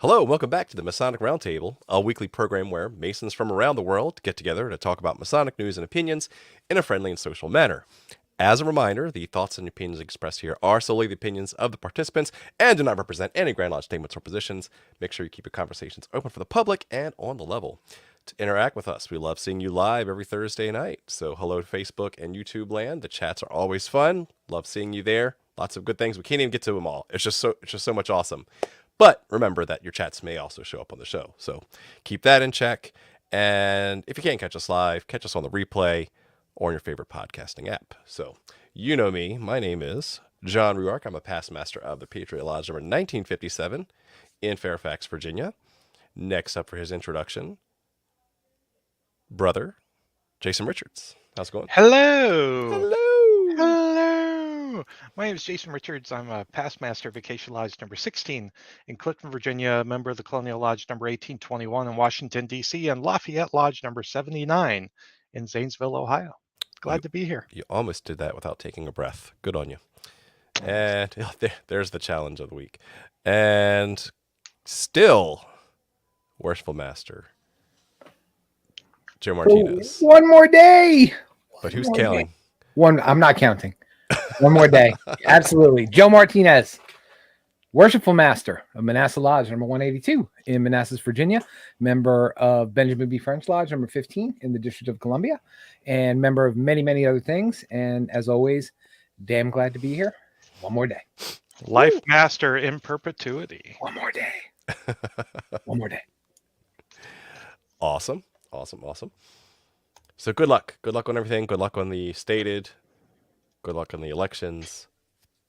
Hello, and welcome back to the Masonic Roundtable, a weekly program where Masons from around the world get together to talk about Masonic news and opinions in a friendly and social manner. As a reminder, the thoughts and opinions expressed here are solely the opinions of the participants and do not represent any Grand Lodge statements or positions. Make sure you keep your conversations open for the public and on the level. To interact with us, we love seeing you live every Thursday night. So hello to Facebook and YouTube land. The chats are always fun. Love seeing you there. Lots of good things. We can't even get to them all. It's just so much awesome. But remember that your chats may also show up on the show. So keep that in check. And if you can't catch us live, catch us on the replay or on your favorite podcasting app. So you know me. My name is John Ruark. I'm a past master of the Patriot Lodge number 1957 in Fairfax, Virginia. Next up for his introduction, brother Jason Richards. How's it going? Hello. Hello. Hello. My name is Jason Richards. I'm a past master of Vacation Lodge number 16 in Clifton, Virginia, member of the Colonial Lodge number 1821 in Washington, D.C., and Lafayette Lodge number 79 in Zanesville, Ohio. Glad to be here. You almost did that without taking a breath. Good on you. And there's the challenge of the week. And still, Worshipful Master Joe Martinez. One more day. But who's counting? I'm not counting. One more day. Absolutely. Joe Martinez, Worshipful Master of Manassas Lodge number 182 in Manassas, Virginia, member of Benjamin B. French Lodge number 15 in the District of Columbia, and member of many, many other things. And as always, damn glad to be here. One more day. Life Woo. Master in perpetuity. One more day. One more day. Awesome. So good luck. Good luck on everything. Good luck on the stated. Good luck on the elections.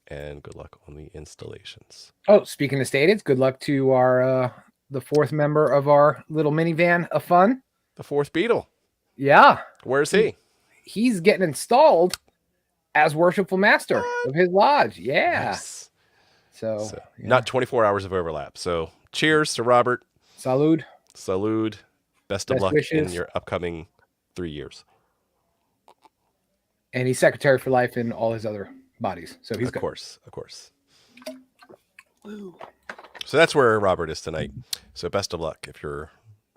And good luck on the installations. Oh, speaking of stated, good luck to our the fourth member of our little minivan of fun. The fourth Beetle. Yeah. Where's he? He's getting installed as Worshipful Master of his lodge. Yeah. Nice. So yeah. Not 24 hours of overlap. So cheers to Robert. Salud. Best of luck wishes in your upcoming 3 years. And he's secretary for life in all his other bodies. So he's Of course. Woo. So that's where Robert is tonight. So best of luck if you're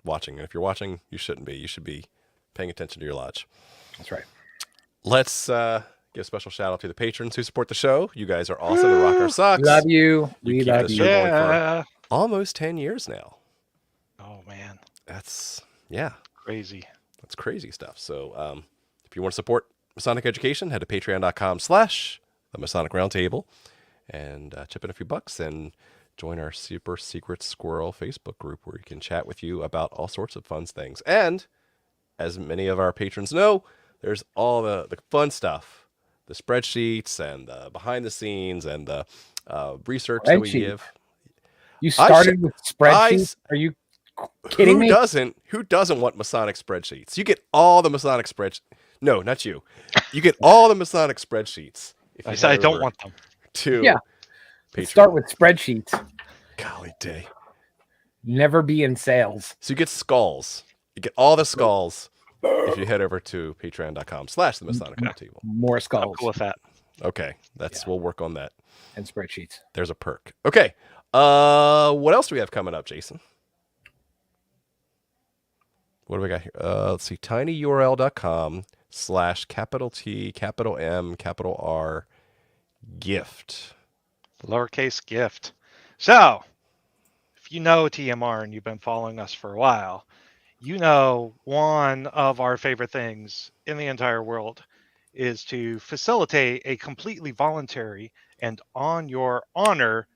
watching. And if you're watching, you shouldn't be. You should be paying attention to your lodge. That's right. Let's give a special shout out to the patrons who support the show. You guys are awesome to rock our socks. We love you. We love you. Going for almost 10 years now. Oh, man. That's crazy. That's crazy stuff. So if you want to support Masonic education, head to patreon.com/the Masonic Roundtable and chip in a few bucks and join our super secret squirrel Facebook group where we can chat with you about all sorts of fun things. And as many of our patrons know, there's all the fun stuff, the spreadsheets and the behind the scenes and the research that we give. You started with spreadsheets? Are you kidding me? Who doesn't want Masonic spreadsheets? You get all the Masonic spreadsheets. No, not you. You get all the Masonic spreadsheets. I don't want them. Start with spreadsheets. Golly day. Never be in sales. So you get skulls. You get all the skulls if you head over to patreon.com/the Masonic Roundtable. More skulls. I'm cool with that. Okay. We'll work on that. And spreadsheets. There's a perk. Okay. What else do we have coming up, Jason? What do we got here? Let's see. tinyurl.com/T, gift. Lowercase gift. So, if you know TMR and you've been following us for a while, you know one of our favorite things in the entire world is to facilitate a completely voluntary and on your honor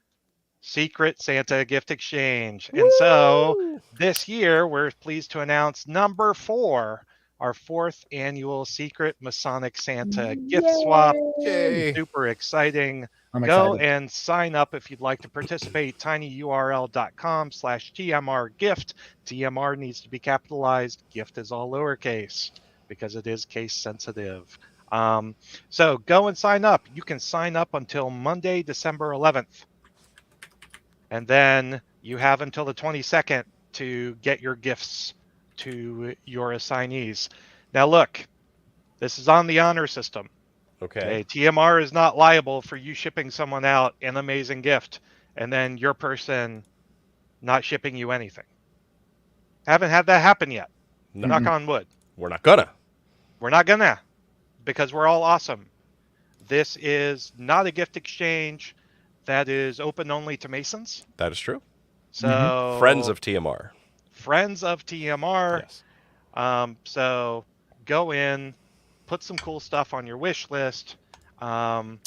Secret Santa gift exchange. Woo! And so this year, we're pleased to announce number 4, our 4th annual Secret Masonic Santa gift swap. Yay. Super exciting. I'm Go excited. and sign up if you'd like to participate. tinyurl.com/TMR gift. TMR needs to be capitalized. Gift is all lowercase because it is case sensitive. So go and sign up. You can sign up until Monday, December 11th. And then you have until the 22nd to get your gifts to your assignees. Now, look, this is on the honor system. Okay. TMR is not liable for you shipping someone out an amazing gift and then your person not shipping you anything. Haven't had that happen yet. No, Knock on wood. we're not gonna. We're not gonna, because we're all awesome. This is not a gift exchange that is open only to Masons. That is true. So Friends of TMR. friends of TMR. Yes. So go in, put some cool stuff on your wish list, and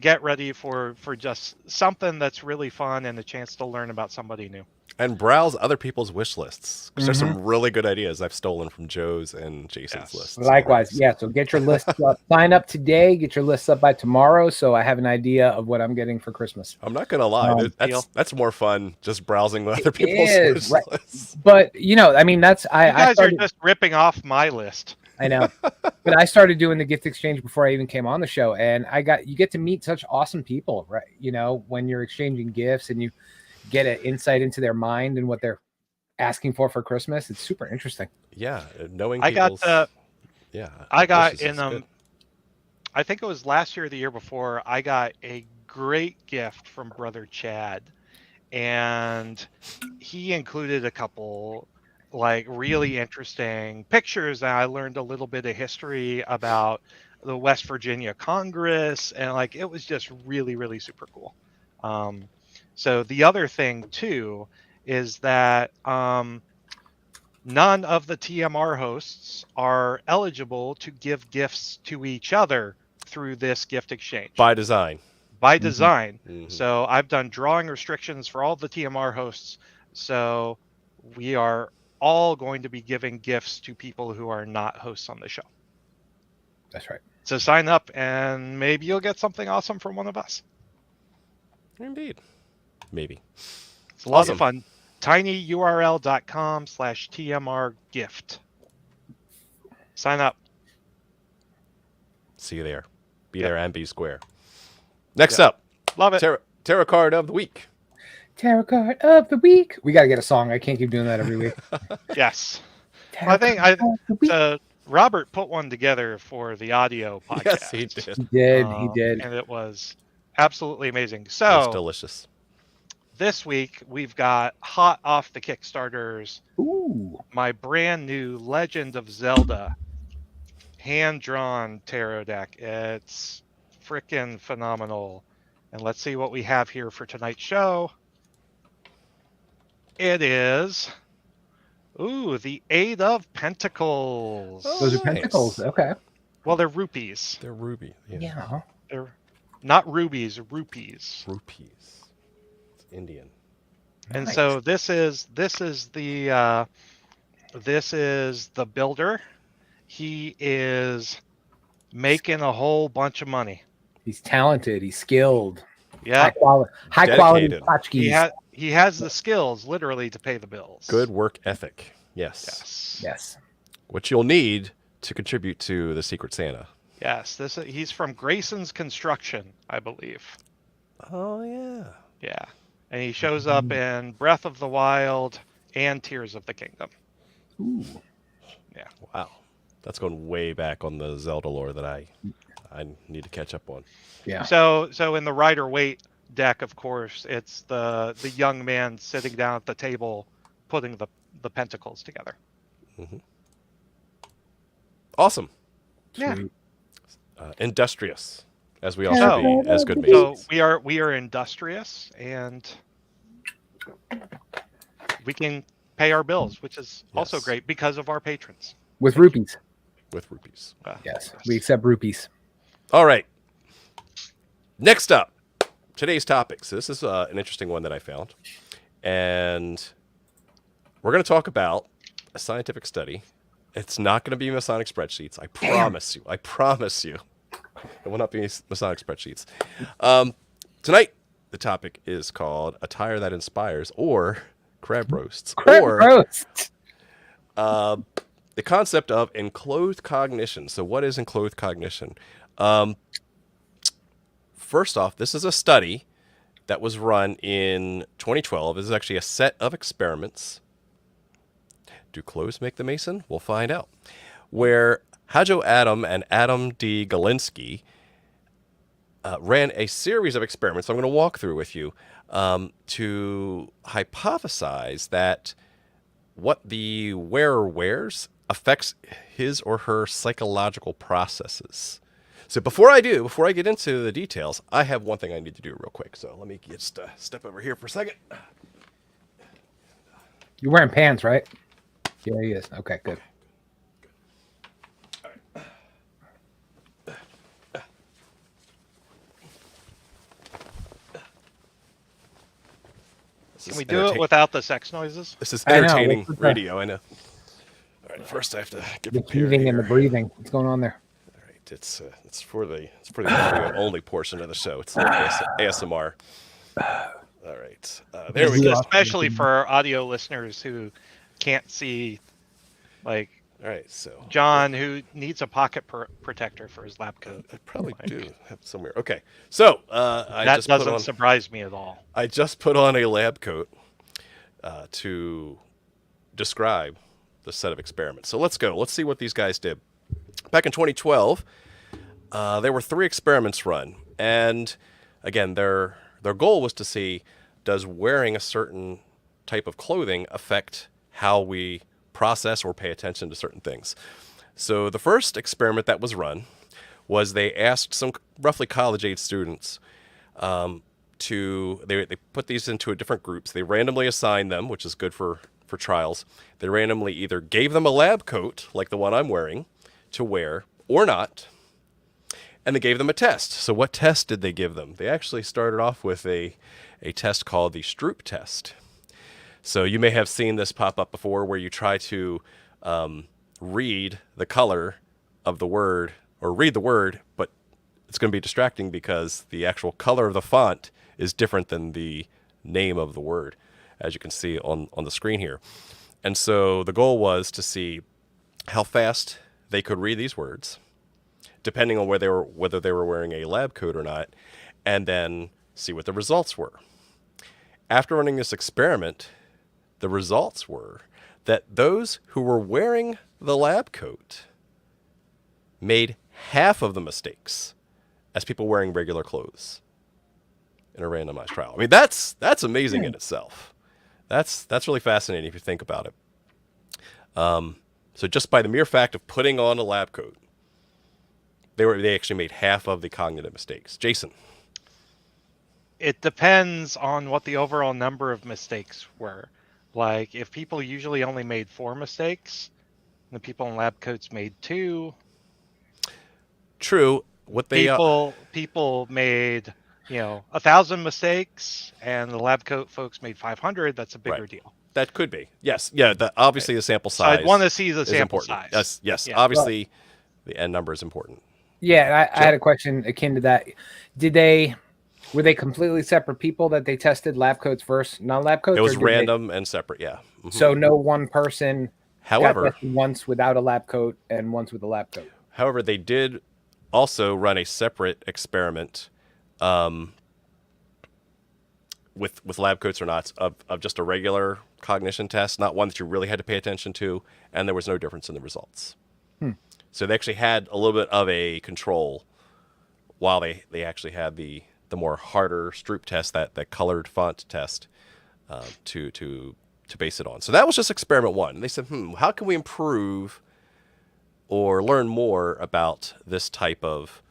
get ready for just something that's really fun and a chance to learn about somebody new. And browse other people's wish lists. 'Cause there's some really good ideas I've stolen from Joe's and Jason's Yes. lists. Likewise, yeah. So get your lists up. Sign up today. Get your lists up by tomorrow, so I have an idea of what I'm getting for Christmas. I'm not gonna lie, that's more fun just browsing other people's is, wish right. lists. But you know, I mean, that's You I guys started, are just ripping off my list. I know, but I started doing the gift exchange before I even came on the show, and you get to meet such awesome people, right? You know, when you're exchanging gifts and you get an insight into their mind and what they're asking for Christmas. It's super interesting. Yeah, knowing I got people's I got wishes in is good. I think it was last year or the year before, I got a great gift from Brother Chad, and he included a couple like really interesting pictures, and I learned a little bit of history about the West Virginia Congress, and like it was just really, really super cool. So the other thing too is that none of the TMR hosts are eligible to give gifts to each other through this gift exchange By design. by design. Mhm. So I've done drawing restrictions for all the TMR hosts. So we are all going to be giving gifts to people who are not hosts on the show. That's right. So sign up and maybe you'll get something awesome from one of us. Indeed. Maybe. It's a lot Awesome. of fun. tinyurl.com/TMR gift. Sign up. See you there. Be Yep. there and be square. Next Yep. up, Love it. tarot card of the week. Tarot card of the week. We got to get a song. I can't keep doing that every week. Yes. Tarot I think card of the week. Robert put one together for the audio podcast. Yes, he did. He did. He did. And it was absolutely amazing. It was So delicious. this week we've got hot off the Kickstarters, Ooh. my brand new Legend of Zelda hand-drawn tarot deck. It's freaking phenomenal. And let's see what we have here for tonight's show. It is, the Eight of Pentacles. Oh, Those are nice. pentacles. Okay. Well, they're rupees. They're ruby. Yeah. They're not rubies, rupees. Rupees. It's Indian. And Nice. so this is the builder. He is making a whole bunch of money. He's talented. He's skilled. Yeah, High quality Dedicated. tchotchkes. he has the skills literally to pay the bills. Good work ethic. Yes. Yes. Yes. Which you'll need to contribute to the Secret Santa. Yes. He's from Grayson's Construction, I believe. Oh, yeah. Yeah. And he shows up in Breath of the Wild and Tears of the Kingdom. Ooh. Wow. That's going way back on the Zelda lore that I need to catch up on. Yeah. So in the Rider-Waite deck, of course, it's the young man sitting down at the table putting the pentacles together. Awesome. Yeah. Sweet. Industrious, as we all So- should be as good So Masons. we are industrious and we can pay our bills, which is also Yes. great because of our patrons. With rupees. With rupees. Yes. We accept rupees. All right. Next up, today's topic. So this is an interesting one that I found. And we're going to talk about a scientific study. It's not going to be Masonic spreadsheets. I promise you. I promise you. It will not be Masonic spreadsheets. Tonight, the topic is called Attire That Inspires, or Crab Roasts. Or Roast. the concept of enclothed cognition. So what is enclothed cognition? First off, this is a study that was run in 2012. This is actually a set of experiments. Do clothes make the Mason? We'll find out. Where Hajo Adam and Adam D. Galinsky ran a series of experiments I'm going to walk through with you to hypothesize that what the wearer wears affects his or her psychological processes. So before I get into the details, I have one thing I need to do real quick. So let me just step over here for a second. You're wearing pants, right? Yeah, he is. Okay, good. Can we do it without the sex noises? This is entertaining radio, I know. All right, first I have to get the prepared heaving here. and the breathing. What's going on there? All right, it's for the audio only portion of the show. It's like ASMR. All right, there we go. Especially for audio listeners who can't see, like, all right, so John, who needs a pocket protector for his lab coat. I probably do have somewhere. Okay, so that doesn't surprise me at all. I just put on a lab coat to describe the set of experiments. So let's go. Let's see what these guys did. Back in 2012, there were 3 experiments run, and again, their goal was to see, does wearing a certain type of clothing affect how we process or pay attention to certain things. So the first experiment that was run was they asked some roughly college-age students they put these into different groups. They randomly assigned them, which is good for trials. They randomly either gave them a lab coat, like the one I'm wearing, to wear, or not, and they gave them a test. So what test did they give them? They actually started off with a test called the Stroop test. So you may have seen this pop up before, where you try to read the color of the word, or read the word, but it's going to be distracting because the actual color of the font is different than the name of the word, as you can see on the screen here. And so the goal was to see how fast they could read these words, depending on whether they were wearing a lab coat or not, and then see what the results were. After running this experiment, the results were that those who were wearing the lab coat made half of the mistakes as people wearing regular clothes in a randomized trial. I mean, that's amazing in itself. That's really fascinating if you think about it. So just by the mere fact of putting on a lab coat, they actually made half of the cognitive mistakes. Jason. It depends on what the overall number of mistakes were. Like, if people usually only made 4 mistakes, and the people in lab coats made 2. True. What they people made 1,000 mistakes, and the lab coat folks made 500. That's a bigger deal. That could be. Yes. Yeah. Obviously, the sample size. So I'd want to see the sample important. size. Yes. Yeah. Obviously, the end number is important. Yeah, I had a question akin to that. Were they completely separate people that they tested, lab coats versus non-lab coats? It was random and separate, yeah. Mm-hmm. So no one person got tested once without a lab coat and once with a lab coat. However, they did also run a separate experiment with lab coats or not of just a regular cognition test, not one that you really had to pay attention to, and there was no difference in the results. So they actually had a little bit of a control while they actually had the more harder Stroop test, that colored font test, to base it on. So that was just experiment 1. And they said, how can we improve or learn more about this type of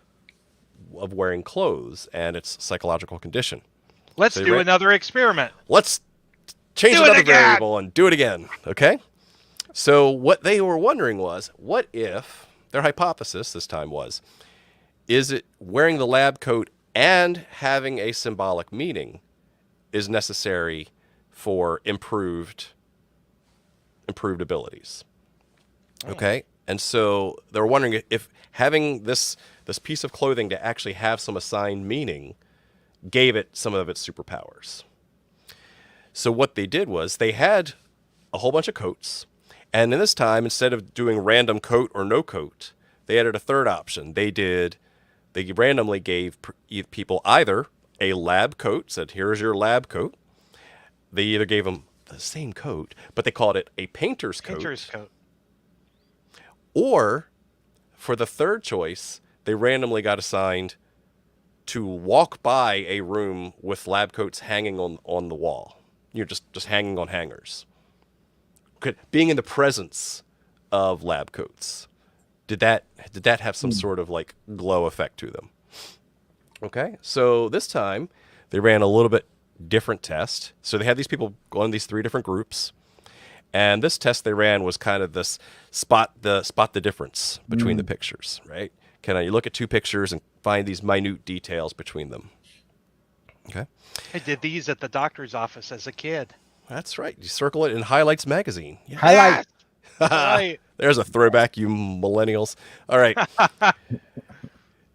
wearing clothes and its psychological condition? Let's do another experiment. Let's change another variable and do it again. Okay? So what they were wondering was, what if, their hypothesis this time was, is it wearing the lab coat and having a symbolic meaning is necessary for improved abilities? Okay? And so they were wondering if having this piece of clothing to actually have some assigned meaning gave it some of its superpowers. So what they did was they had a whole bunch of coats, and in this time, instead of doing random coat or no coat, they added a third option. They randomly gave people either a lab coat, said, here's your lab coat. They either gave them the same coat, but they called it a painter's coat. Or, for the third choice, they randomly got assigned to walk by a room with lab coats hanging on the wall. You're just hanging on hangers. Being in the presence of lab coats. Did that have some sort of like glow effect to them? Okay, so this time they ran a little bit different test. So they had these people go in these 3 different groups, and this test they ran was kind of this spot the difference between the pictures, right? You look at 2 pictures and find these minute details between them. Okay, I did these at the doctor's office as a kid. that's right. You circle it in Highlights magazine. Yeah. Highlight. Right. There's a throwback, you millennials. All right.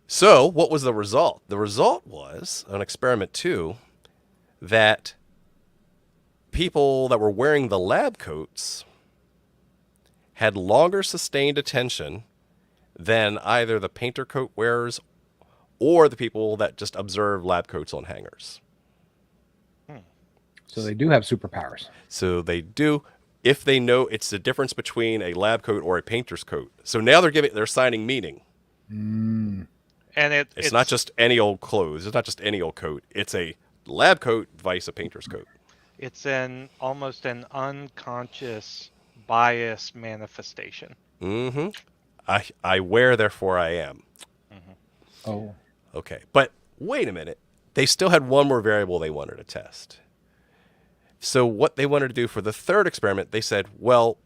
So what was the result? The result was, on experiment 2, that people that were wearing the lab coats had longer sustained attention than either the painter coat wearers or the people that just observed lab coats on hangers. So they do have superpowers. So they do, if they know it's the difference between a lab coat or a painter's coat. So now they're assigning meaning. And It's not just any old clothes. It's not just any old coat. It's a lab coat vice a painter's coat. It's almost an unconscious bias manifestation. Mm-hmm. I wear, therefore I am. Oh. Okay, but wait a minute. They still had one more variable they wanted to test. So what they wanted to do for the 3rd experiment, they said, well,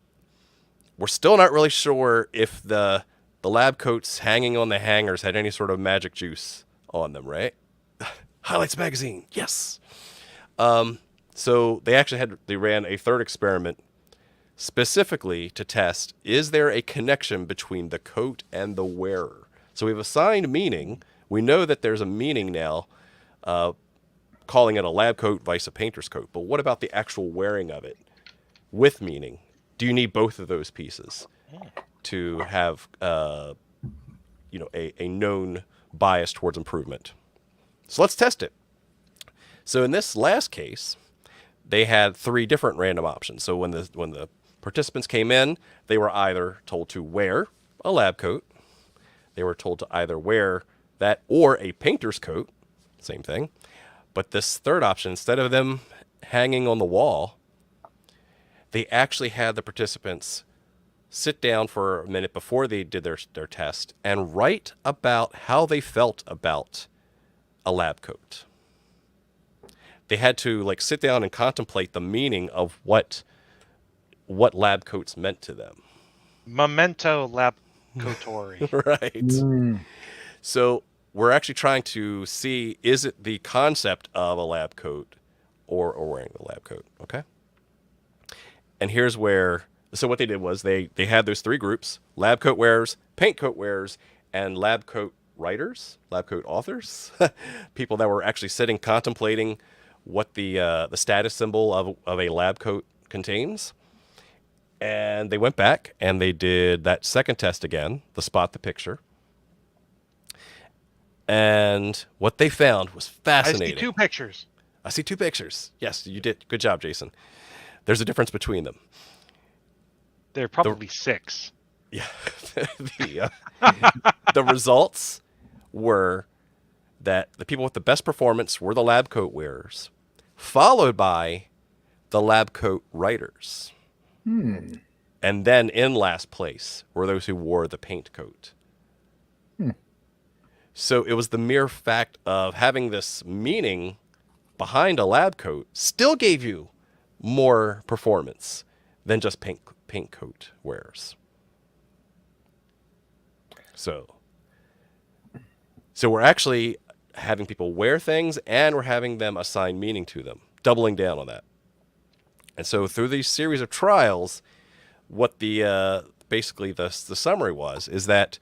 we're still not really sure if the lab coats hanging on the hangers had any sort of magic juice on them, right? Highlights magazine, yes. So they ran a 3rd experiment specifically to test, is there a connection between the coat and the wearer? So we've assigned meaning. We know that there's a meaning now, calling it a lab coat vice a painter's coat. But what about the actual wearing of it with meaning? Do you need both of those pieces to have a known bias towards improvement? So let's test it. So in this last case, they had 3 different random options. So when the participants came in, they were either told to wear a lab coat, they were told to either wear that or a painter's coat, same thing. But this 3rd option, instead of them hanging on the wall, they actually had the participants sit down for a minute before they did their test and write about how they felt about a lab coat. They had to sit down and contemplate the meaning of what lab coats meant to them. Memento lab cotori. Right. So we're actually trying to see, is it the concept of a lab coat or wearing the lab coat? Okay. And here's where, so what they did was they had those 3 groups: lab coat wearers, paint coat wearers, and lab coat writers, lab coat authors, people that were actually sitting contemplating what the status symbol of a lab coat contains. And they went back and they did that 2nd test again, the spot the picture. And what they found was fascinating. I see 2 pictures. I see 2 pictures. Yes, you did. Good job, Jason. There's a difference between them. There are probably 6. Yeah. The results were that the people with the best performance were the lab coat wearers, followed by the lab coat writers. And then in last place were those who wore the paint coat. So it was the mere fact of having this meaning behind a lab coat still gave you more performance than just paint coat wearers. So we're actually having people wear things and we're having them assign meaning to them, doubling down on that. And so through these series of trials, what basically the summary is that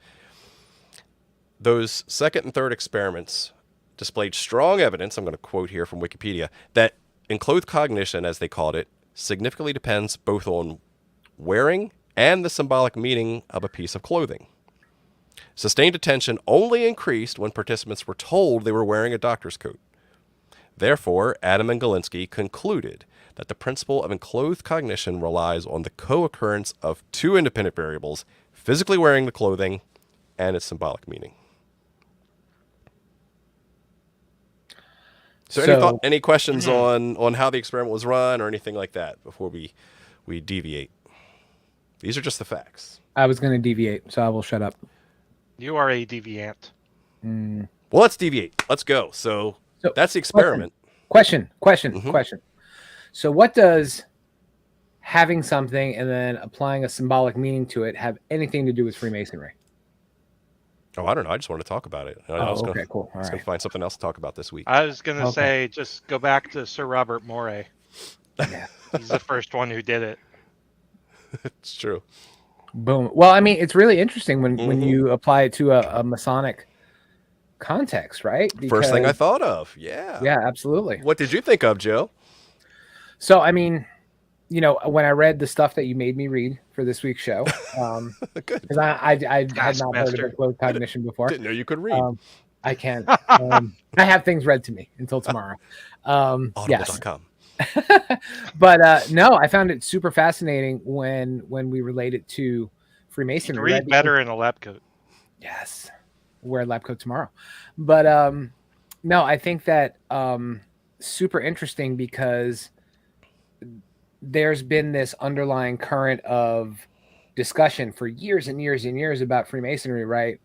those 2nd and 3rd experiments displayed strong evidence, I'm going to quote here from Wikipedia, that enclothed cognition, as they called it, significantly depends both on wearing and the symbolic meaning of a piece of clothing. Sustained attention only increased when participants were told they were wearing a doctor's coat. Therefore, Adam and Galinsky concluded that the principle of enclothed cognition relies on the co-occurrence of 2 independent variables, physically wearing the clothing and its symbolic meaning. So, any questions on how the experiment was run or anything like that before we deviate? These are just the facts. I was going to deviate, so I will shut up. You are a deviant. Mm. Well, let's deviate. Let's go. So that's the experiment. Question. Mm-hmm. So what does having something and then applying a symbolic meaning to it have anything to do with Freemasonry? Oh, I don't know. I just want to talk about it. I was okay, cool. All going to right. find something else to talk about this week. I was going to say, just go back to Sir Robert Moray. Yeah. He's the first one who did it. It's true. Boom. Well, I mean, it's really interesting when you apply it to a Masonic context, right? Because, first thing I thought of. Yeah. Yeah, absolutely. What did you think of, Joe? So, I mean, you know, when I read the stuff that you made me read for this week's show, because I had not heard of enclothed cognition before. Didn't know you could read. I can't. I have things read to me until tomorrow. Audible.com. But no, I found it super fascinating when we relate it to Freemasonry. You read better in a lab coat. Yes, wear a lab coat tomorrow. But no, I think that super interesting because there's been this underlying current of discussion for years and years and years about Freemasonry, right?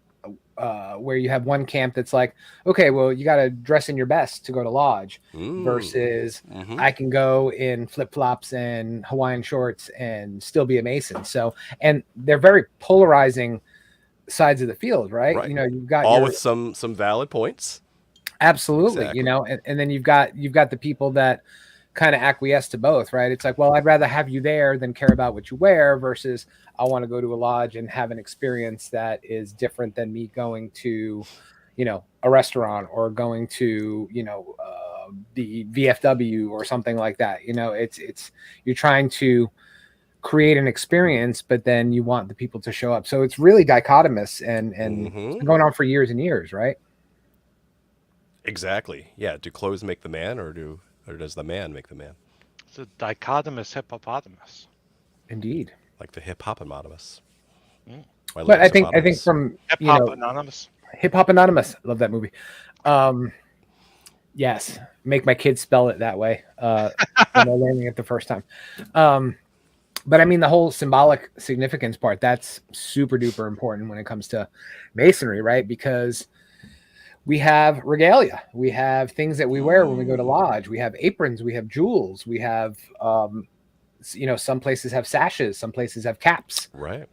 Where you have one camp that's like, okay, well, you got to dress in your best to go to lodge versus I can go in flip-flops and Hawaiian shorts and still be a Mason. So, and they're very polarizing sides of the field, right? You know, you've got all with some valid points. Absolutely. Exactly. You know, and then you've got the people that kind of acquiesce to both, right? It's like, well, I'd rather have you there than care about what you wear versus I want to go to a lodge and have an experience that is different than me going to, you know, a restaurant or going to, you know, the VFW or something like that. You know, it's you're trying to create an experience, but then you want the people to show up. So it's really dichotomous and it's been going on for years and years, right? Exactly. Yeah. Do clothes make the man or does the man make the man? It's a dichotomous hippopotamus. Indeed. Like the hippopotamus. But I think from Hip-Hop Anonymous. Hip-Hop Anonymous. Love that movie. Yes. Make my kids spell it that way when they're learning it the first time. But I mean, the whole symbolic significance part, that's super duper important when it comes to Masonry, right? Because we have regalia. We have things that we wear when we go to lodge. We have aprons. We have jewels. We have, you know, some places have sashes. Some places have caps. Right.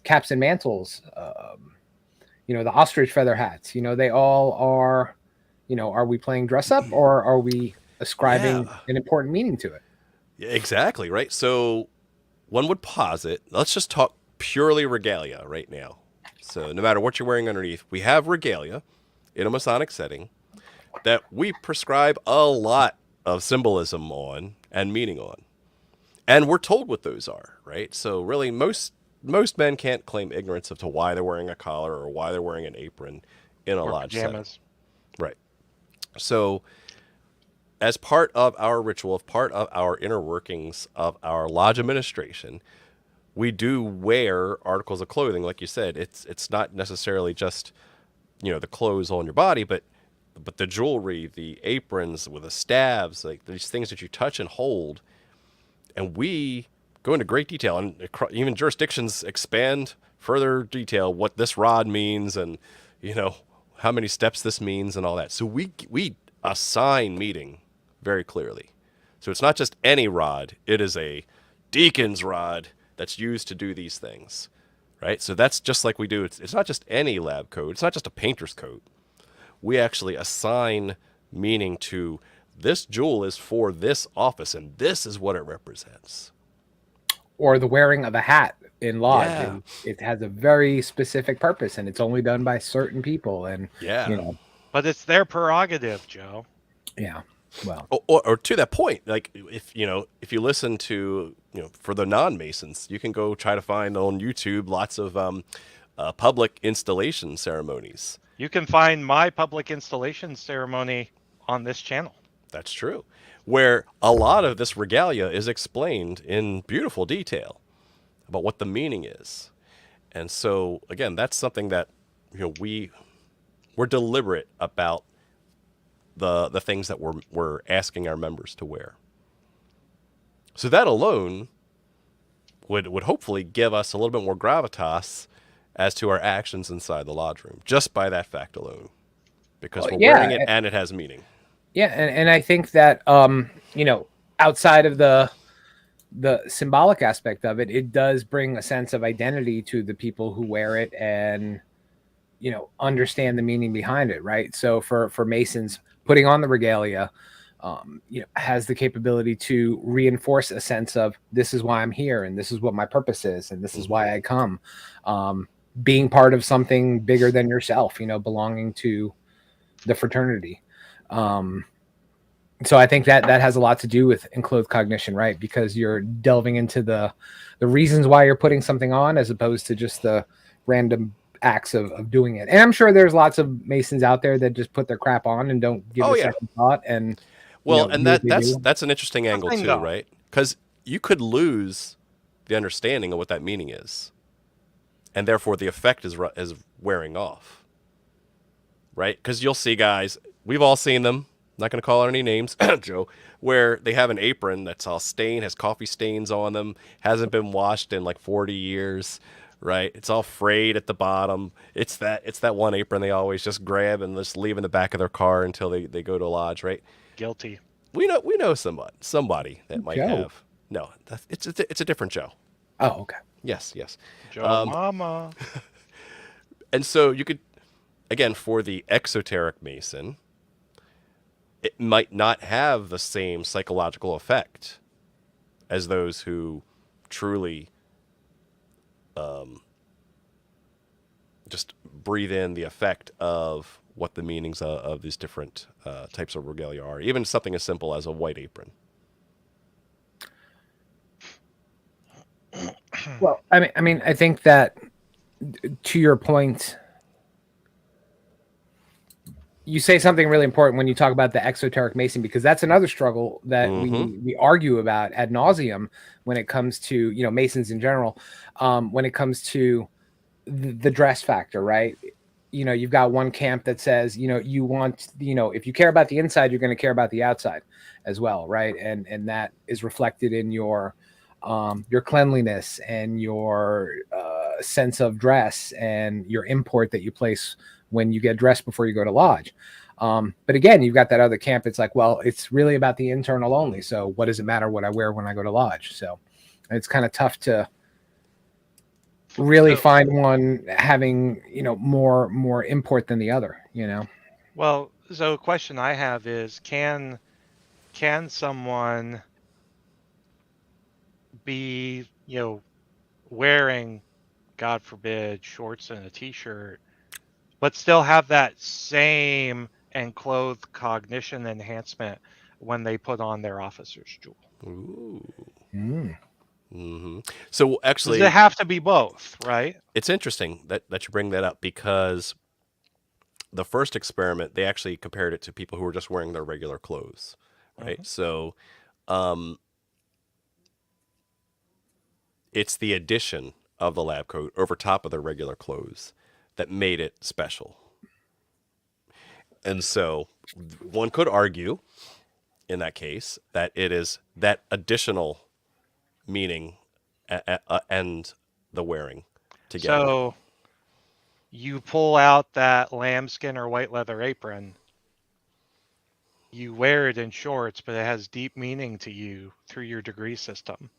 Caps and mantles. You know, the ostrich feather hats. You know, they all are, you know, are we playing dress up or are we ascribing an important meaning to it? Yeah, exactly. Right. So one would posit, let's just talk purely regalia right now. So no matter what you're wearing underneath, we have regalia in a Masonic setting that we prescribe a lot of symbolism on and meaning on. And we're told what those are, right? So really most men can't claim ignorance as to why they're wearing a collar or why they're wearing an apron in a lodge setting. Right. So as part of our ritual, part of our inner workings of our lodge administration, we do wear articles of clothing. Like you said, it's not necessarily just, you know, the clothes on your body, but the jewelry, the aprons with the staves, like these things that you touch and hold. And we go into great detail, and even jurisdictions expand further detail what this rod means and, you know, how many steps this means and all that. So we assign meaning very clearly. So it's not just any rod. It is a deacon's rod that's used to do these things. Right? So that's just like we do. It's not just any lab coat. It's not just a painter's coat. We actually assign meaning to this jewel is for this office, and this is what it represents. Or the wearing of a hat in lodge. Yeah. It has a very specific purpose, and it's only done by certain people. And you know. But it's their prerogative, Joe. Yeah. Well, or to that point, like if you listen to, you know, for the non-Masons, you can go try to find on YouTube lots of public installation ceremonies. You can find my public installation ceremony on this channel. That's true, where a lot of this regalia is explained in beautiful detail about what the meaning is. And so again, that's something that, you know, we're deliberate about the things that we're asking our members to wear. So that alone would hopefully give us a little bit more gravitas as to our actions inside the lodge room, just by that fact alone, because we're wearing it and it has meaning. Yeah, and I think that outside of the symbolic aspect of it, it does bring a sense of identity to the people who wear it and understand the meaning behind it, right? So for Masons, putting on the regalia has the capability to reinforce a sense of this is why I'm here and this is what my purpose is and this is why I come. Being part of something bigger than yourself, belonging to the fraternity. So I think that has a lot to do with enclothed cognition, right? Because you're delving into the reasons why you're putting something on as opposed to just the random acts of doing it. And I'm sure there's lots of Masons out there that just put their crap on and don't give a second thought. And and that's an interesting angle too, right? Because you could lose the understanding of what that meaning is, and therefore the effect is wearing off, right? Because you'll see guys, we've all seen them. Not going to call out any names, Joe, where they have an apron that's all stained, has coffee stains on them, hasn't been washed in like 40 years, right? It's all frayed at the bottom. It's that one apron they always just grab and just leave in the back of their car until they go to a lodge, right? Guilty. We know somebody that might have. No, it's a different Joe. Oh, okay. Yes. Joe Mama. And so you could, again, for the exoteric Mason, it might not have the same psychological effect as those who truly just breathe in the effect of what the meanings of these different types of regalia are. Even something as simple as a white apron. Well, I mean, I think that to your point, you say something really important when you talk about the exoteric Mason, because that's another struggle that we argue about ad nauseum when it comes to, Masons in general, when it comes to the dress factor, right? You've got one camp that says, you want, if you care about the inside, you're going to care about the outside as well, right? And that is reflected in your cleanliness and your sense of dress and your import that you place when you get dressed before you go to lodge. But again, you've got that other camp. It's like, well, it's really about the internal only. So what does it matter what I wear when I go to lodge? So it's kind of tough to really find one having, more import than the other, Well, so a question I have is, can someone be, wearing, God forbid, shorts and a t-shirt, but still have that same enclothed cognition enhancement when they put on their officer's jewel? Ooh. Mm. So actually, does it have to be both, right? It's interesting that you bring that up, because the first experiment, they actually compared it to people who were just wearing their regular clothes, right? So it's the addition of the lab coat over top of their regular clothes that made it special. And so one could argue in that case that it is that additional meaning and the wearing together. So you pull out that lambskin or white leather apron, you wear it in shorts, but it has deep meaning to you through your degree system.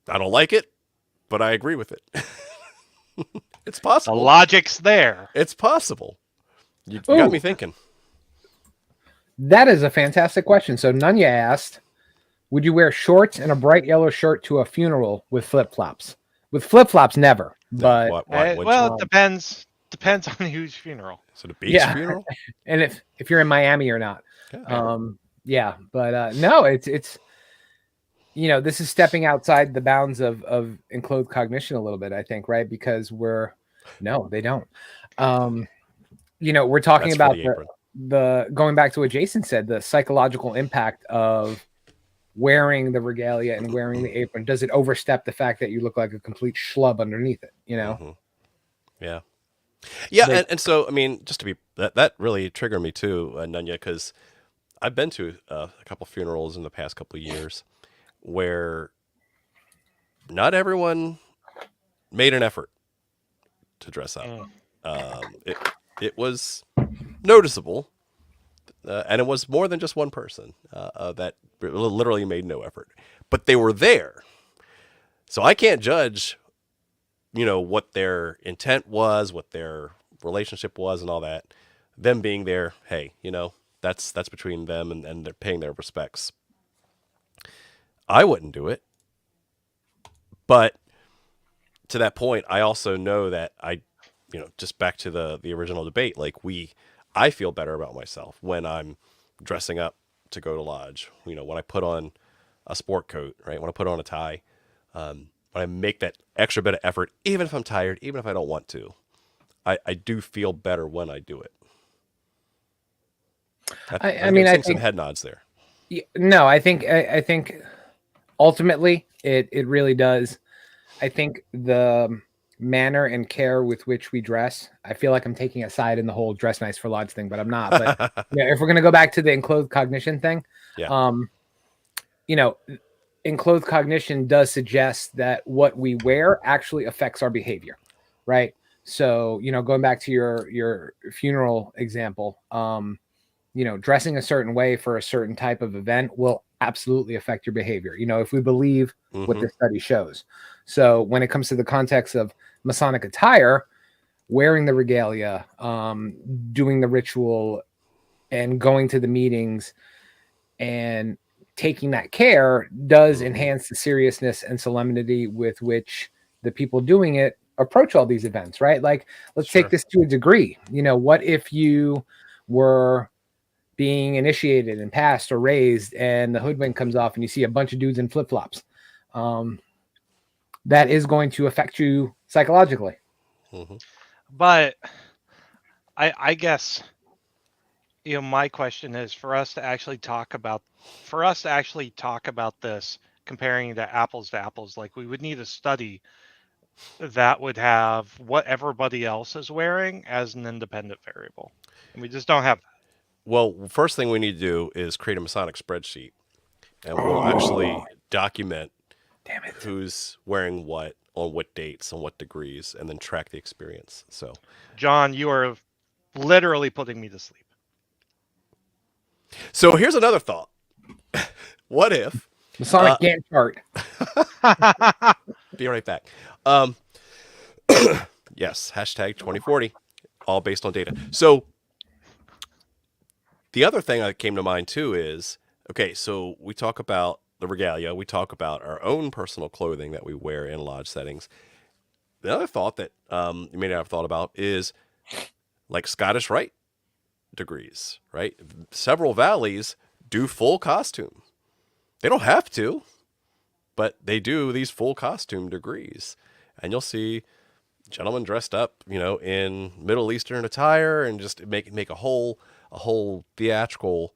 I don't like it, but I agree with it. It's possible. The logic's there. It's possible. You got me thinking. That is a fantastic question. So Nunya asked, would you wear shorts and a bright yellow shirt to a funeral with flip-flops? With flip-flops, never. But it depends on whose funeral. Is it a beach funeral? And if you're in Miami or not. Yeah. But no, it's this is stepping outside the bounds of enclothed cognition a little bit, I think, right? Because they don't. We're talking about the going back to what Jason said, the psychological impact of wearing the regalia and wearing the apron. Does it overstep the fact that you look like a complete schlub underneath it? Yeah. Yeah, They, and so I mean, just to be that really triggered me too, Nunya, because I've been to a couple funerals in the past couple of years where not everyone made an effort to dress up. Mm. It was noticeable, and it was more than just one person that literally made no effort, but they were there. So I can't judge, what their intent was, what their relationship was, and all that. Them being there, hey, that's between them and they're paying their respects. I wouldn't do it, but to that point, I also know that just back to the original debate, like I feel better about myself when I'm dressing up to go to lodge. When I put on a sport coat, right? When I put on a tie, when I make that extra bit of effort, even if I'm tired, even if I don't want to, I do feel better when I do it. I I'm mean, I seeing some think head nods there. no, I think ultimately it really does. I think the manner and care with which we dress, I feel like I'm taking a side in the whole dress nice for lodge thing, but I'm not. But if we're gonna go back to the enclothed cognition thing, Yeah. you know, enclothed cognition does suggest that what we wear actually affects our behavior, right? So, going back to your funeral example, dressing a certain way for a certain type of event will absolutely affect your behavior, if we believe what Mm-hmm. the study shows. So when it comes to the context of Masonic attire, wearing the regalia, doing the ritual, and going to the meetings and taking that care does Mm-hmm. enhance the seriousness and solemnity with which the people doing it approach all these events, right? Like, let's Sure. take this to a degree. What if you were being initiated and passed or raised and the hoodwink comes off and you see a bunch of dudes in flip-flops? That is going to affect you psychologically. Mm-hmm. But I guess my question is for us to actually talk about this, comparing the apples to apples, like we would need a study that would have what everybody else is wearing as an independent variable, and we just don't have that. Well, first thing we need to do is create a Masonic spreadsheet, and we'll actually document Damn it. who's wearing what on what dates on what degrees, and then track the experience. So, John, you are literally putting me to sleep. so here's another thought. What if? Masonic Gantt chart. Be right back. Yes, hashtag 2040, all based on data. So the other thing that came to mind too is, okay, so we talk about the regalia, we talk about our own personal clothing that we wear in lodge settings. The other thought that you may not have thought about is like Scottish Rite degrees, right? Several valleys do full costume. They don't have to, but they do these full costume degrees. And you'll see gentlemen dressed up, in Middle Eastern attire and just make a whole theatrical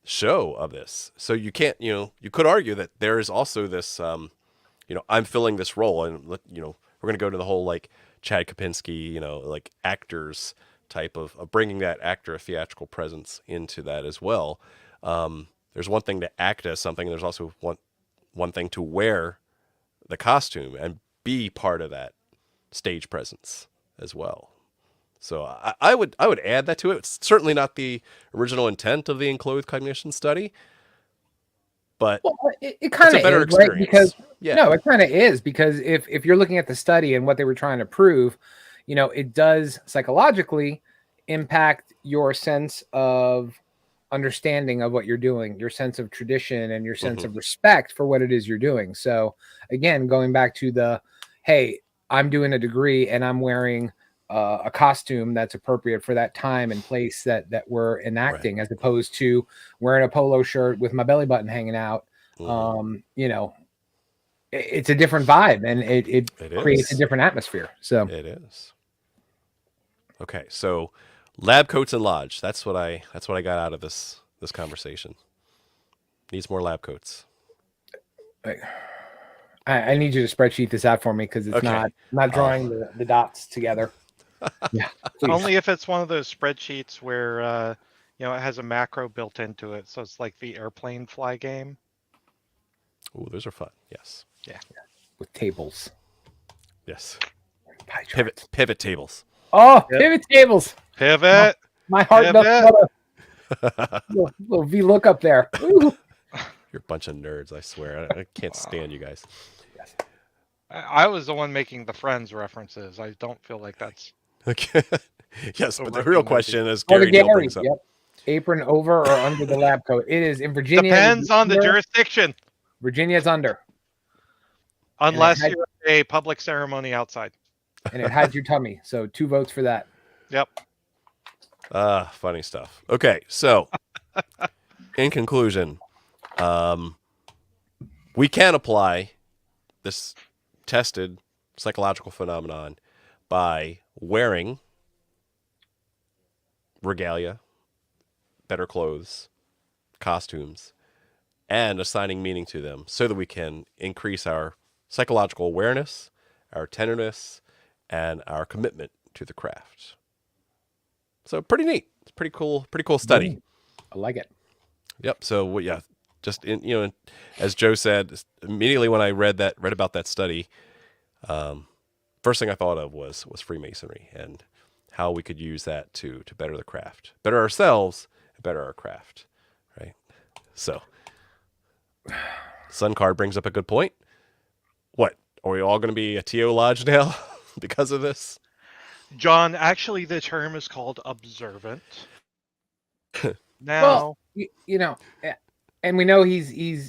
show of this. So you can't, you could argue that there is also this, I'm filling this role, and we're going to go to the whole like Chad Kopinski, like actors type of bringing that actor a theatrical presence into that as well. There's one thing to act as something. There's also one thing to wear the costume and be part of that stage presence as well. So I would add that to it. It's certainly not the original intent of the enclothed cognition study, but It kind of it's a better is, right? experience. Because Yeah. no, it kind of is, because if you're looking at the study and what they were trying to prove, it does psychologically impact your sense of understanding of what you're doing, your sense of tradition, and your sense of respect for what it is you're doing. So again, going back to the, hey, I'm doing a degree and I'm wearing a costume that's appropriate for that time and place that we're enacting, Right. as opposed to wearing a polo shirt with my belly button hanging out. It's a different vibe, and it creates a is. different atmosphere. So It is. Okay, so lab coats and lodge. That's what I got out of this conversation. Needs more lab coats. I need you to spreadsheet this out for me, because it's Okay. not drawing the dots together. Yeah, please. Only if it's one of those spreadsheets where it has a macro built into it, so it's like the airplane fly game. Ooh, those are fun. Yes. With tables. Yes. Pie charts. Pivot tables. Oh, Yep. pivot tables. Pivot. My heart Pivot. does little V look up there. Ooh. You're a bunch of nerds, I swear. I can't stand you guys. I was the one making the Friends references. I don't feel like that's Okay. Yes, but the Overlooking real movie. question is Or the Gary Neal Gary. brings up. Yep. Apron over or under the lab coat. It is in Virginia. depends on the under. jurisdiction, Virginia's under. unless had- you're at a public ceremony outside. And it hides your tummy. So 2 votes for that. Yep. Funny stuff. Okay, so in conclusion, we can apply this tested psychological phenomenon by wearing regalia, better clothes, costumes, and assigning meaning to them so that we can increase our psychological awareness, our tenderness, and our commitment to the craft. So pretty neat. It's pretty cool study. I like it. Yep. So yeah, just as Joe said, immediately when I read about that study, first thing I thought of was Freemasonry and how we could use that to better the craft, better ourselves, and better our craft, right? So, Sun Card brings up a good point. What, are we all going to be a TO Lodge now because of this? John, actually, the term is called observant. Now, Well, and we know he's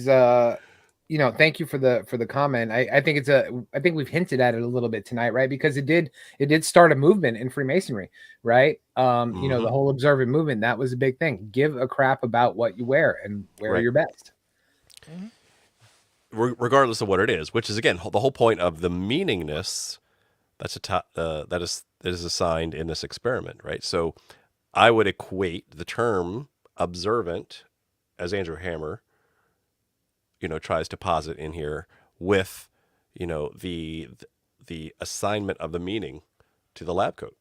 thank you for the comment. I think we've hinted at it a little bit tonight, right? Because it did start a movement in Freemasonry, right? The whole observant movement, that was a big thing. Give a crap about what you wear and wear Right. your best. Regardless of what it is, which is again the whole point of the meaningness that is assigned in this experiment, right? So I would equate the term observant, as Andrew Hammer, tries to posit in here, with the assignment of the meaning to the lab coat.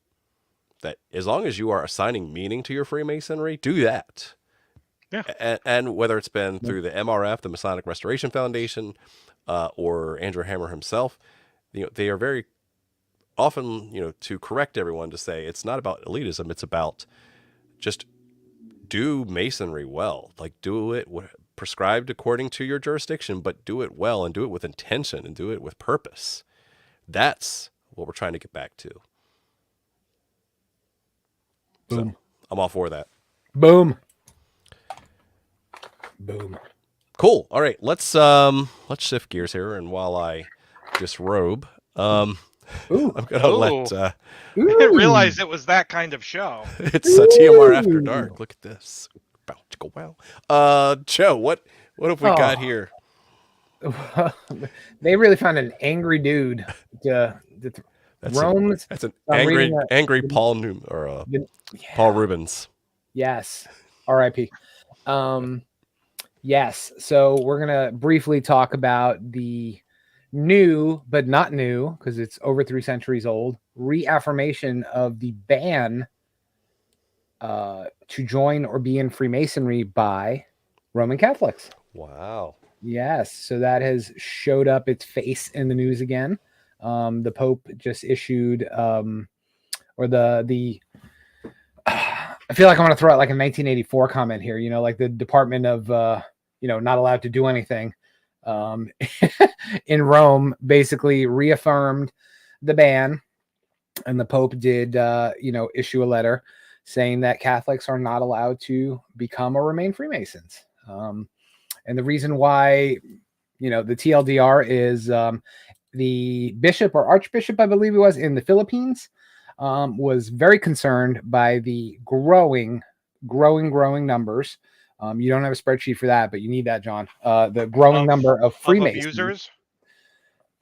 That as long as you are assigning meaning to your Freemasonry, do that. Yeah. And whether it's been through the MRF, the Masonic Restoration Foundation, or Andrew Hammer himself, they are very often, to correct everyone, to say it's not about elitism. It's about just do Masonry well. Like, do it prescribed according to your jurisdiction, but do it well and do it with intention and do it with purpose. That's what we're trying to get back to. Boom. So I'm all for that. Boom. Cool. All right, let's shift gears here, and while I disrobe, I'm gonna let I didn't realize it was that kind of show. it's a TMR After Dark. Look at this. Wow. Joe, what have we got here? They really found an angry dude Rome's. That's an I'm reading angry Paul Paul Rubens. Yes. R.I.P. Yes. So we're gonna briefly talk about the new, but not new, because it's over 3 centuries old, reaffirmation of the ban to join or be in Freemasonry by Roman Catholics. Wow. Yes. So that has showed up its face in the news again. The Pope just issued, or the I feel like I want to throw out like a 1984 comment here, like the Department of, not allowed to do anything in Rome, basically reaffirmed the ban. And the Pope did, issue a letter saying that Catholics are not allowed to become or remain Freemasons. And the reason why, the TLDR is the bishop or archbishop, I believe it was, in the Philippines, was very concerned by the growing numbers. You don't have a spreadsheet for that, but you need that, John. The growing number of Freemasons. Abusers?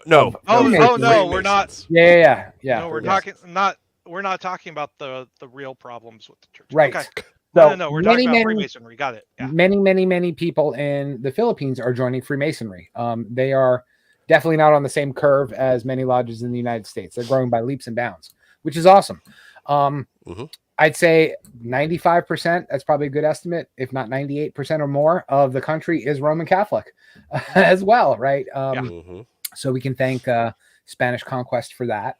No. No, we're not. Yeah. No, we're not talking about the real problems with the church. Right. Okay. So No, we're talking about Freemasonry. Got it. Yeah. Many people in the Philippines are joining Freemasonry. They are definitely not on the same curve as many lodges in the United States. They're growing by leaps and bounds. which is awesome. Mhm. I'd say 95%, that's probably a good estimate, if not 98% or more of the country is Roman Catholic as well, right? Mhm. So we can thank Spanish conquest for that,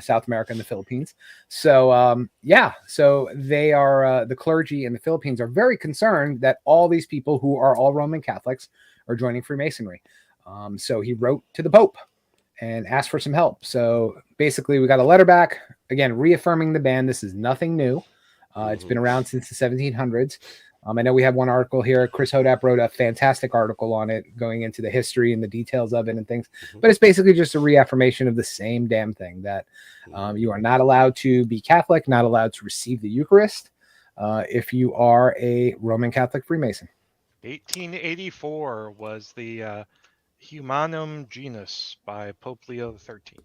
South America and the Philippines. So so they are, the clergy in the Philippines are very concerned that all these people who are all Roman Catholics are joining Freemasonry. So he wrote to the Pope and asked for some help. So basically we got a letter back, again, reaffirming the ban. This is nothing new. It's been around since the 1700s. I know we have one article here. Chris Hodap wrote a fantastic article on it, going into the history and the details of it and things. But it's basically just a reaffirmation of the same damn thing, that you are not allowed to be Catholic, not allowed to receive the Eucharist if you are a Roman Catholic Freemason. 1884 was the Humanum Genus by Pope Leo XIII.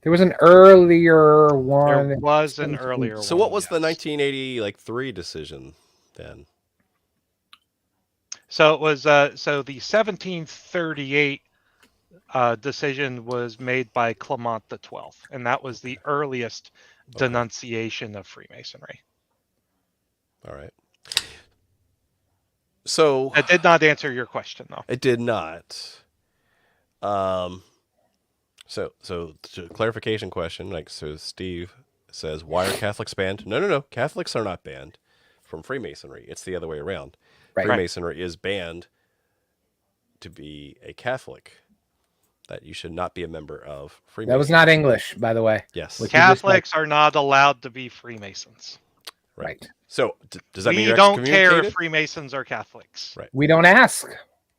There was an earlier one. There was an earlier one. So what was the yes. 1983 decision then? So it was so the 1738 decision was made by Clement XII, and that was the earliest denunciation of Freemasonry. All right. So That did not answer your question, though. it did not. So to clarification question, like, so Steve says, why are Catholics banned? No. Catholics are not banned from Freemasonry. It's the other way around. Right. Freemasonry is banned to be a Catholic. That you should not be a member of Freemasonry. That was not English, by the way. Yes. Which- just Catholics are not allowed to be Freemasons. Right. So does that mean We you're don't care excommunicated? if Freemasons are Catholics. Right. We don't ask. We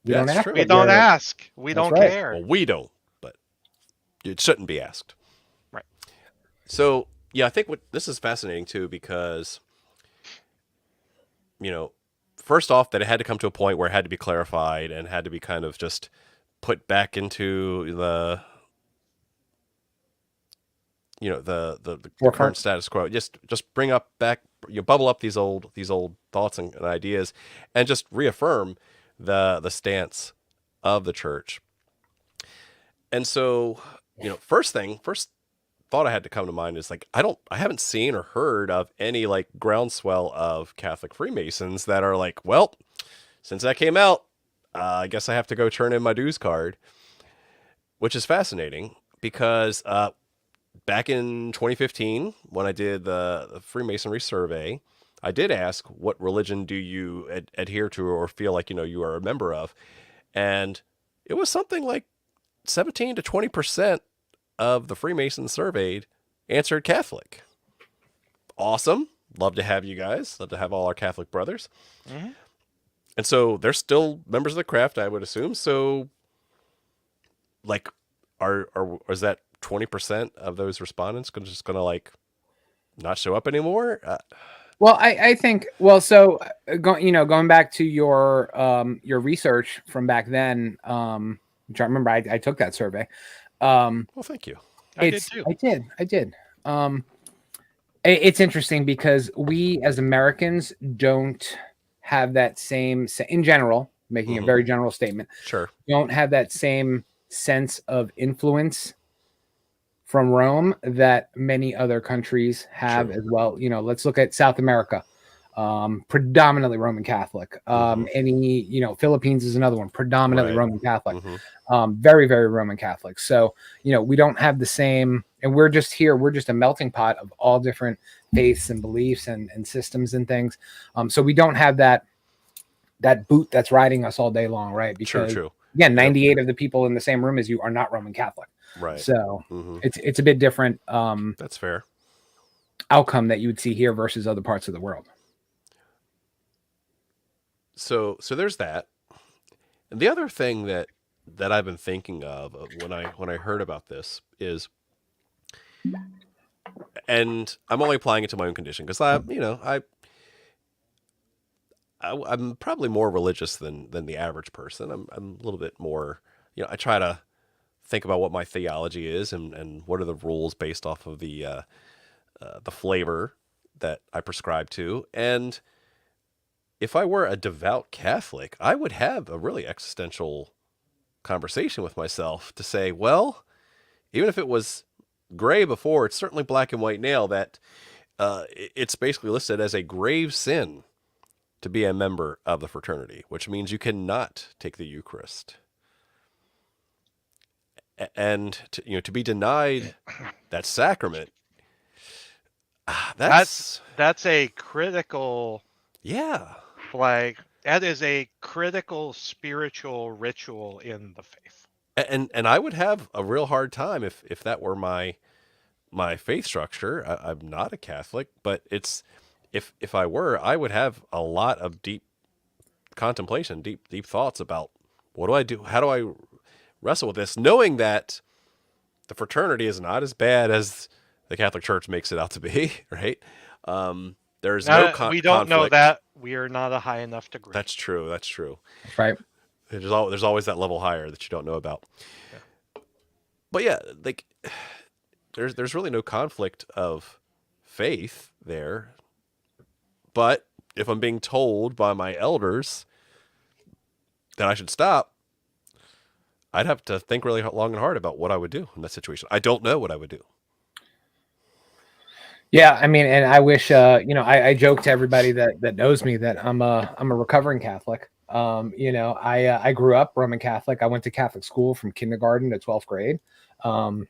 Yeah, don't that's ask. true. We what don't you're- ask. We That's don't right. care. Well, we don't, but it shouldn't be asked. Right. So, yeah, I think this is fascinating too, because, first off, that it had to come to a point where it had to be clarified and had to be kind of just put back into the current status quo. Just bring up back, bubble up these old thoughts and ideas, and just reaffirm the stance of the church. And so, first thought I had to come to mind is like, I haven't seen or heard of any like groundswell of Catholic Freemasons that are like, well, since that came out, I guess I have to go turn in my dues card, which is fascinating because back in 2015, when I did the Freemasonry survey, I did ask, what religion do you adhere to or feel like, you are a member of? And it was something like 17 to 20% of the Freemasons surveyed answered Catholic. Awesome. Love to have you guys. Love to have all our Catholic brothers. Mm-hmm. And so they're still members of the craft, I would assume. So, like, is that 20% of those respondents just going to like not show up anymore? Well, I think, so going back to your research from back then, which I remember I took that survey. Well, thank you. I did too. I did. It's interesting because we as Americans don't have that same, in general, making a very general statement, Sure. don't have that same sense of influence from Rome that many other countries have as well. Let's look at South America, predominantly Roman Catholic. Philippines is another one, predominantly Right. Roman Catholic. Very, very Roman Catholic. So, we don't have the same, and we're just a melting pot of all different faiths and beliefs and systems and things. So we don't have that boot that's riding us all day long, right? Because True. again, 98 of the people in the same room as you are not Roman Catholic. Right. So it's a bit different That's fair. outcome that you would see here versus other parts of the world. So there's that. And the other thing that I've been thinking of when I heard about this is, and I'm only applying it to my own condition because I'm probably more religious than the average person. I'm a little bit more, I try to think about what my theology is and what are the rules based off of the flavor that I prescribe to. And if I were a devout Catholic, I would have a really existential conversation with myself to say, well, even if it was gray before, it's certainly black and white now that it's basically listed as a grave sin to be a member of the fraternity, which means you cannot take the Eucharist. And to be denied that sacrament, that's a critical yeah. flag. That is a critical spiritual ritual in the faith. And I would have a real hard time if that were my faith structure. I'm not a Catholic, but it's if I were, I would have a lot of deep contemplation, deep thoughts about what do I do? How do I wrestle with this, knowing that the fraternity is not as bad as the Catholic Church makes it out to be, right? There's we don't know that. We are not a high enough degree. That's true. Right. There's always that level higher that you don't know about. Yeah. But yeah, like there's really no conflict of faith there. But if I'm being told by my elders that I should stop, I'd have to think really long and hard about what I would do in that situation. I don't know what I would do. Yeah, I mean, and I wish, I joke to everybody that knows me that I'm a recovering Catholic. I grew up Roman Catholic. I went to Catholic school from kindergarten to 12th grade. I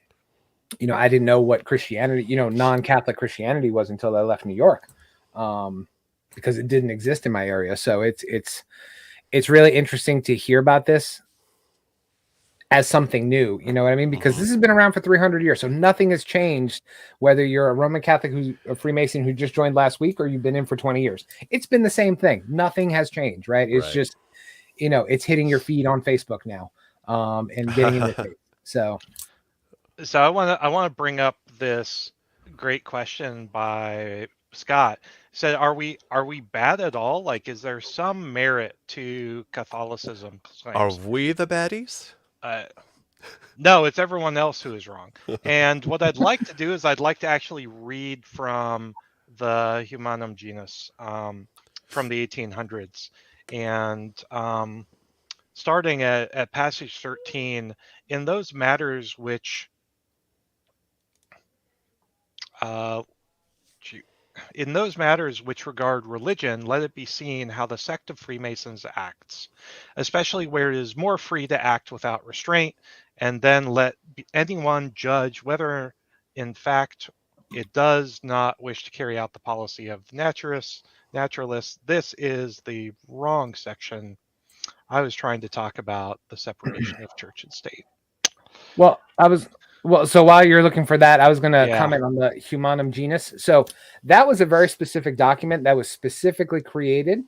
didn't know what Christianity, non-Catholic Christianity was until I left New York, because it didn't exist in my area. So it's really interesting to hear about this as something new, you know what I mean? Because this has been around for 300 years. So nothing has changed, whether you're a Roman Catholic who's a Freemason who just joined last week, or you've been in for 20 years. It's been the same thing. Nothing has changed, right? It's just, it's hitting your feed on Facebook now, and getting in the face. So I want to bring up this great question by Scott. Said, are we bad at all? Like, is there some merit to Catholicism claims? Are we the baddies? No, it's everyone else who is wrong. And what I'd like to do is I'd like to actually read from the Humanum Genus from the 1800s, and starting at passage 13, in those matters which regard religion, let it be seen how the sect of Freemasons acts, especially where it is more free to act without restraint, and then let anyone judge whether, in fact, it does not wish to carry out the policy of naturalists. This is the wrong section. I was trying to talk about the separation of church and state. So while you're looking for that, I was going to comment on the Humanum Genus. So that was a very specific document that was specifically created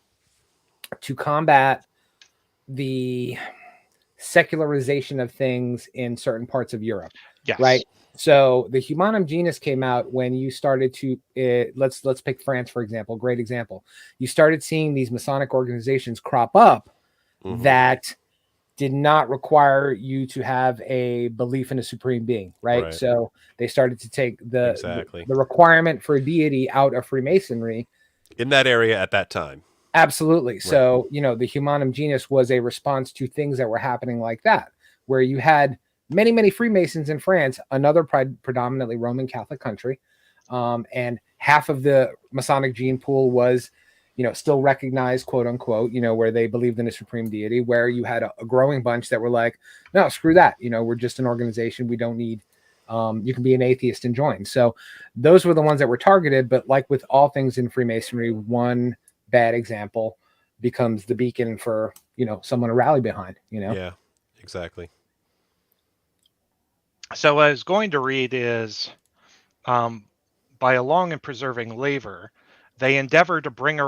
to combat the secularization of things in certain parts of Europe. Yes. Right. So the Humanum Genus came out when you started to, let's pick France, for example, great example. You started seeing these Masonic organizations crop up that did not require you to have a belief in a supreme being, right? So they started to take the requirement for deity out of Freemasonry in that area at that time. Absolutely. Right. So, the Humanum Genus was a response to things that were happening like that, where you had many, many Freemasons in France, another predominantly Roman Catholic country, and half of the Masonic gene pool was still recognized, quote unquote, where they believed in a supreme deity, where you had a growing bunch that were like, no, screw that. We're just an organization. We don't need, you can be an atheist and join. So those were the ones that were targeted. But like with all things in Freemasonry, one bad example becomes the beacon for, someone to rally behind, Yeah, exactly. So what I was going to read is, by a long and persevering labor, they endeavor to bring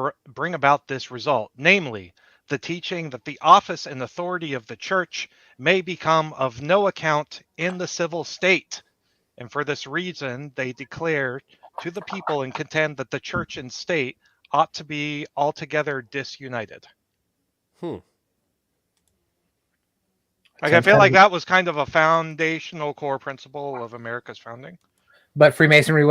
about this result, namely, the teaching that the office and authority of the church may become of no account in the civil state. And for this reason, they declare to the people and contend that the church and state ought to be altogether disunited. I feel like that was kind of a foundational core principle of America's founding. But Freemasonry,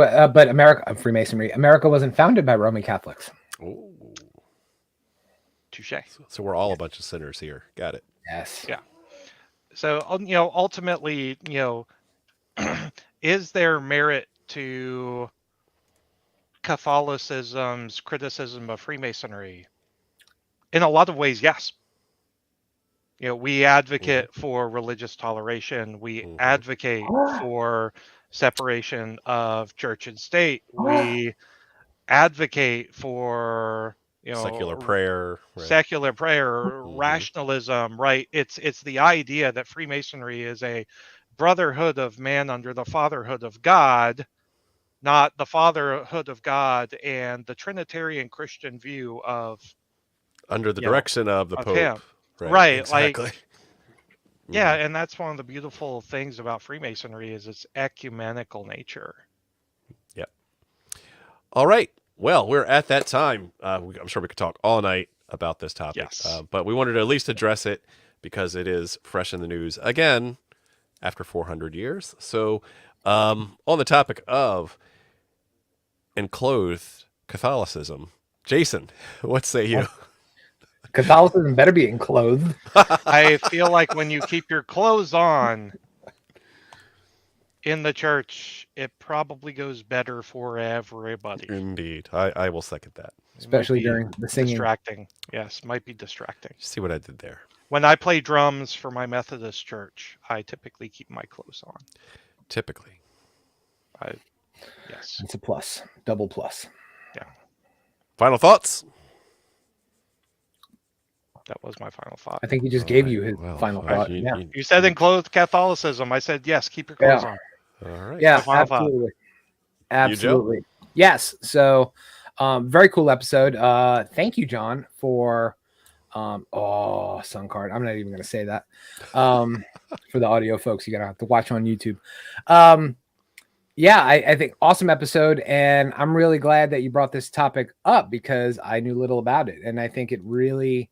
America wasn't founded by Roman Catholics. Oh, touche. So we're all a bunch of sinners here. Got it. Yes. Yeah. So ultimately, is there merit to Catholicism's criticism of Freemasonry? In a lot of ways, yes. We advocate for religious toleration. We advocate for separation of church and state. We advocate for secular prayer, rationalism, right? It's the idea that Freemasonry is a brotherhood of man under the fatherhood of God, not the fatherhood of God and the Trinitarian Christian view of under the direction of the Pope. Him. Right, exactly. Like, yeah, and that's one of the beautiful things about Freemasonry is its ecumenical nature. Yep. All right. Well, we're at that time. I'm sure we could talk all night about this topic, yes. But we wanted to at least address it because it is fresh in the news again after 400 years. So, on the topic of enclothed Catholicism, Jason, what say you? Catholicism better be enclothed. I feel like when you keep your clothes on in the church, it probably goes better for everybody. Indeed. I will second that. Especially during the singing. Distracting. Yes, might be distracting. See what I did there. When I play drums for my Methodist church, I typically keep my clothes on. Typically. Yes. It's a plus. Double plus. Yeah. Final thoughts? That was my final thought. I think he just gave you his final thought. You said enclothed Catholicism. I said, yes, keep your clothes on. All right. Yeah, absolutely. Absolutely. Yes. So, very cool episode. Thank you, John, for sun card. I'm not even going to say that. For the audio folks, you got to have to watch on YouTube. Yeah, I think awesome episode. And I'm really glad that you brought this topic up because I knew little about it. And I think it really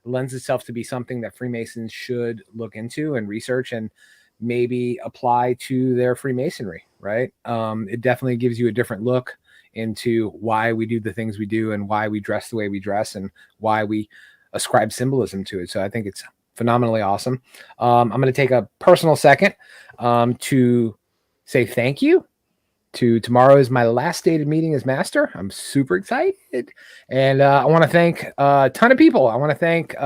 lends itself to be something that Freemasons should look into and research and maybe apply to their Freemasonry, right? It definitely gives you a different look into why we do the things we do and why we dress the way we dress and why we ascribe symbolism to it. So I think it's phenomenally awesome. I'm going to take a personal second to say thank you. Tomorrow is my last stated meeting as master. I'm super excited. And I want to thank a ton of people. I want to thank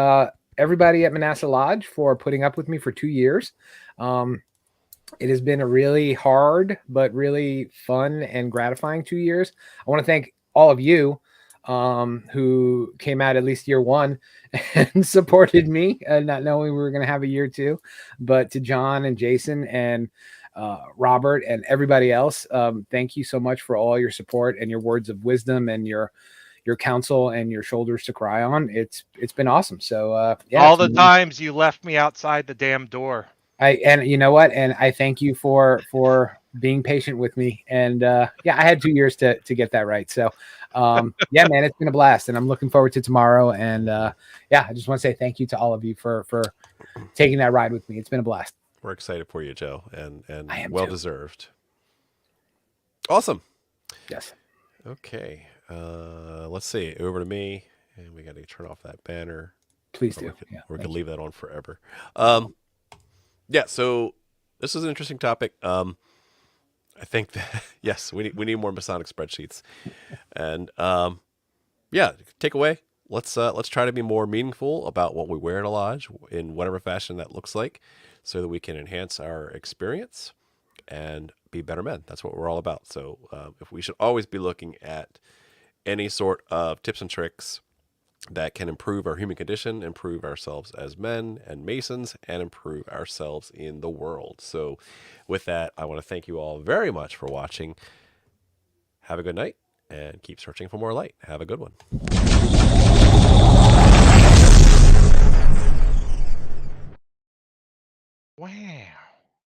everybody at Manasseh Lodge for putting up with me for 2 years. It has been a really hard, but really fun and gratifying 2 years. I want to thank all of you who came out at least year one and supported me, not knowing we were going to have a year two. But to John and Jason and Robert and everybody else, thank you so much for all your support and your words of wisdom and your counsel and your shoulders to cry on. It's been awesome. So all the times you left me outside the damn door. And you know what? And I thank you for being patient with me. And I had 2 years to get that right. So yeah, man, it's been a blast, and I'm looking forward to tomorrow. And I just want to say thank you to all of you for taking that ride with me. It's been a blast. We're excited for you, Joe, and well deserved. Awesome. Yes. Okay. Let's see. Over to me, and we got to turn off that banner. Please do. We're gonna leave that on forever. So this is an interesting topic. I think that yes, we need more Masonic spreadsheets, and take away. Let's try to be more meaningful about what we wear at a lodge in whatever fashion that looks like, so that we can enhance our experience and be better men. That's what we're all about. So if we should always be looking at any sort of tips and tricks that can improve our human condition, improve ourselves as men and Masons, and improve ourselves in the world. So with that, I want to thank you all very much for watching. Have a good night and keep searching for more light. Have a good one. Wow.